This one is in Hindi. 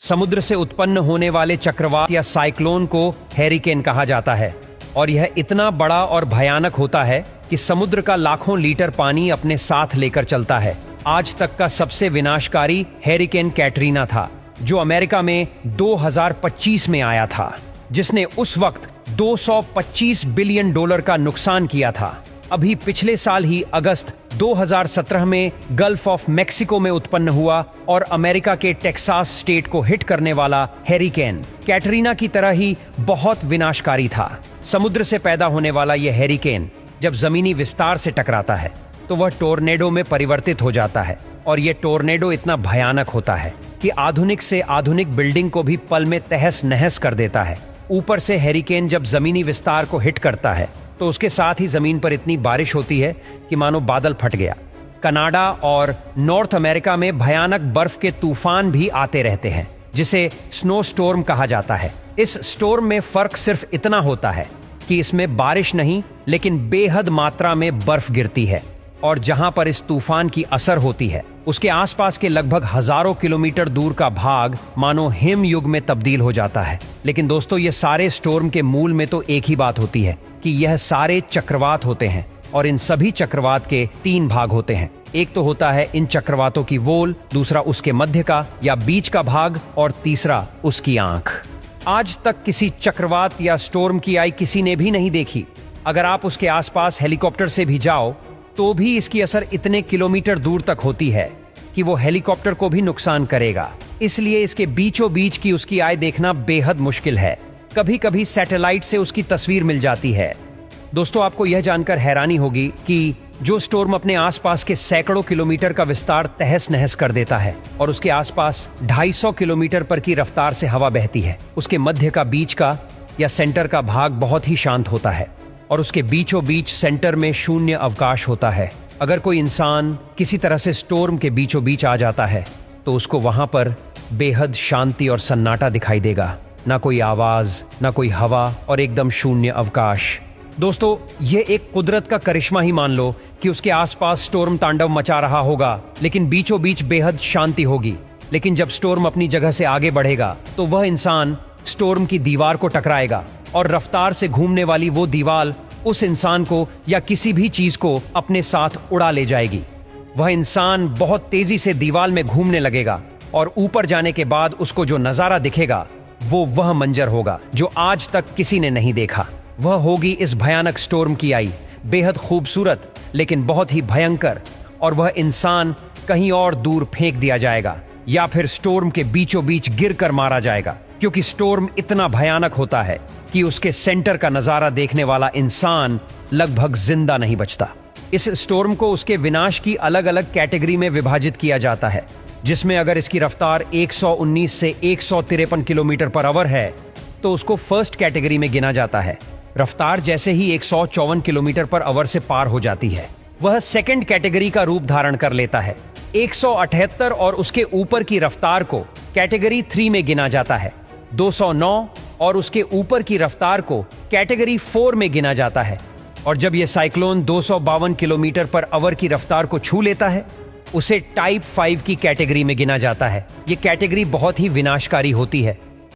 समुद्र से उत्पन्न होने वाले चक्रवात या साइक्लोन को हैरिकेन कहा जाता है और यह इतना बड़ा और भयानक होता है कि समुद्र का लाखों लीटर पानी अपने साथ लेकर चलता है। आज तक का सबसे विनाशकारी हैरिकेन कैटरीना था, जो अमेरिका में 2025 में आया था, जिसने उस वक्त $225 बिलियन का नुकसान किया था। अभी पिछले साल ही अगस्त 2017 में गल्फ ऑफ मेक्सिको में उत्पन्न हुआ और अमेरिका के टेक्सास स्टेट को हिट करने वाला हैरिकेन कैटरीना की तरह ही बहुत विनाशकारी था। समुद्र से पैदा होने वाला यह हैरिकेन जब जमीनी विस्तार से टकराता है तो वह टोर्नेडो में परिवर्तित हो जाता है और यह टोर्नेडो इतना भयानक होता है कि आधुनिक से आधुनिक बिल्डिंग को भी पल में तहस नहस कर देता है। ऊपर से हैरिकेन जब जमीनी विस्तार को हिट करता है तो उसके साथ ही जमीन पर इतनी बारिश होती है कि मानो बादल फट गया। कनाडा और नॉर्थ अमेरिका में भयानक बर्फ के तूफान भी आते रहते हैं, जिसे स्नो स्टॉर्म कहा जाता है। इस स्टॉर्म में फर्क सिर्फ इतना होता है कि इसमें बारिश नहीं लेकिन बेहद मात्रा में बर्फ गिरती है और जहां पर इस तूफान की असर होती है उसके आसपास के लगभग हजारों किलोमीटर दूर का भाग मानो हिम युग में तब्दील हो जाता है। लेकिन दोस्तों, ये सारे स्टॉर्म के मूल में तो एक ही बात होती है कि यह सारे चक्रवात होते हैं और इन सभी चक्रवात के 3 भाग होते हैं। एक तो होता है इन चक्रवातों की वोल, दूसरा उसके मध्य का या बीच का भाग और तीसरा उसकी आंख। आज तक किसी चक्रवात या स्टॉर्म की आई किसी ने भी नहीं देखी। अगर आप उसके आसपास हेलीकॉप्टर से भी जाओ तो भी इसकी असर इतने किलोमीटर दूर तक होती है कि वो हेलीकॉप्टर को भी नुकसान करेगा। इसलिए इसके बीचों बीच की उसकी आय देखना बेहद मुश्किल है। कभी कभी सैटेलाइट से उसकी तस्वीर मिल जाती है। दोस्तों, आपको यह जानकर हैरानी होगी कि जो स्टॉर्म अपने आसपास के सैकड़ों किलोमीटर का विस्तार तहस नहस कर देता है और उसके आसपास 250 किलोमीटर पर की रफ्तार से हवा बहती है, उसके मध्य का बीच का या सेंटर का भाग बहुत ही शांत होता है और उसके बीचों बीच सेंटर में शून्य अवकाश होता है। अगर कोई इंसान किसी तरह से स्टॉर्म के बीचों बीच आ जाता है तो उसको वहां पर बेहद शांति और सन्नाटा दिखाई देगा। ना कोई आवाज, ना कोई हवा और एकदम शून्य अवकाश। दोस्तों, ये एक कुदरत का करिश्मा ही मान लो कि उसके आसपास स्टॉर्म तांडव मचा रहा होगा लेकिन बीचों बीच बेहद शांति होगी। लेकिन जब स्टॉर्म अपनी जगह से आगे बढ़ेगा तो वह इंसान स्टॉर्म की दीवार को टकराएगा और रफ्तार से घूमने वाली वो दीवार उस इंसान को या किसी भी चीज को अपने साथ उड़ा ले जाएगी। वह इंसान बहुत तेजी से दीवार में घूमने लगेगा और ऊपर जाने के बाद उसको जो नजारा दिखेगा वो वह मंजर होगा जो आज तक किसी ने नहीं देखा। वह होगी इस भयानक स्टॉर्म की आई, बेहद खूबसूरत लेकिन बहुत ही भयंकर, और वह इंसान कहीं और दूर फेंक दिया जाएगा या फिर स्टॉर्म के बीचों बीच गिरकर मारा जाएगा, क्योंकि स्टॉर्म इतना भयानक होता है कि उसके सेंटर का नजारा देखने वाला इंसान लगभग जिंदा नहीं बचता। इस स्टॉर्म को उसके विनाश की अलग अलग कैटेगरी में विभाजित किया जाता है, जिसमें अगर इसकी रफ्तार 119 से 153 किलोमीटर पर आवर है तो उसको फर्स्ट कैटेगरी में गिना जाता है। रफ्तार जैसे ही 154 किलोमीटर पर आवर से पार हो जाती है वह सेकंड कैटेगरी का रूप धारण कर लेता है। 178 और उसके ऊपर की रफ्तार को कैटेगरी 3 में गिना जाता है। 209 और उसके ऊपर की रफ्तार को कैटेगरी 4 में गिना जाता है। और जब यह साइक्लोन 252 किलोमीटर पर आवर की रफ्तार को छू लेता है उसे टाइप 5 की कैटेगरी में गिना जाता है। यह कैटेगरी बहुत ही विनाशकारी होती है